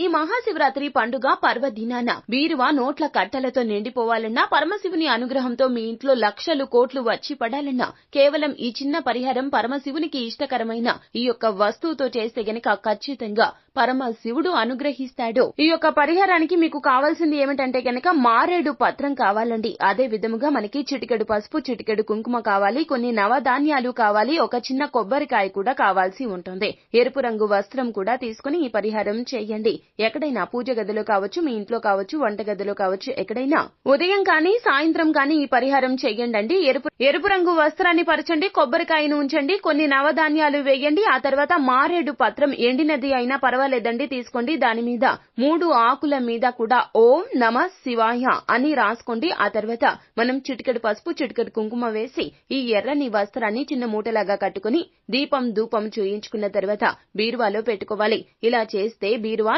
ఈ మహాశివరాత్రి పండుగ పర్వదినాన బీరువా నోట్ల కట్టలతో నిండిపోవాలన్నా, పరమశివుని అనుగ్రహంతో మీ ఇంట్లో లక్షలు కోట్లు వచ్చి పడాలన్నా కేవలం ఈ చిన్న పరిహారం పరమశివునికి ఇష్టకరమైన ఈ యొక్క వస్తువుతో చేస్తే గనక ఖచ్చితంగా పరమశివుడు అనుగ్రహిస్తాడు. ఈ యొక్క పరిహారానికి మీకు కావాల్సింది ఏమిటంటే గనక మారేడు పత్రం కావాలండి. అదే విధముగా మనకి చిటికెడు పసుపు, చిటికెడు కుంకుమ కావాలి, కొన్ని నవధాన్యాలు కావాలి, ఒక చిన్న కొబ్బరికాయ కూడా కావాల్సి ఉంటుంది. ఎరుపు రంగు వస్త్రం కూడా తీసుకుని ఈ పరిహారం చేయండి. ఎక్కడైనా పూజ గదిలో కావచ్చు, మీ ఇంట్లో కావచ్చు, వంట గదిలో కావచ్చు, ఎక్కడైనా ఉదయం కానీ సాయంత్రం కానీ ఈ పరిహారం చెయ్యండి. ఎరుపు రంగు వస్త్రాన్ని పరచండి, కొబ్బరికాయను ఉంచండి, కొన్ని నవధాన్యాలు వేయండి. ఆ తర్వాత మారేడు పత్రం ఎండినది అయినా పర్వాలేదండి తీసుకోండి. దాని మీద 3 ఆకుల మీద కూడా ఓం నమః శివాయ అని రాసుకోండి. ఆ తర్వాత మనం చిటికెడు పసుపు, చిటికెడు కుంకుమ వేసి ఈ ఎర్రని వస్త్రాన్ని చిన్న మూటలాగా కట్టుకుని దీపం ధూపం చూయించుకున్న తర్వాత బీరువాలో పెట్టుకోవాలి. ఇలా చేస్తే బీరువా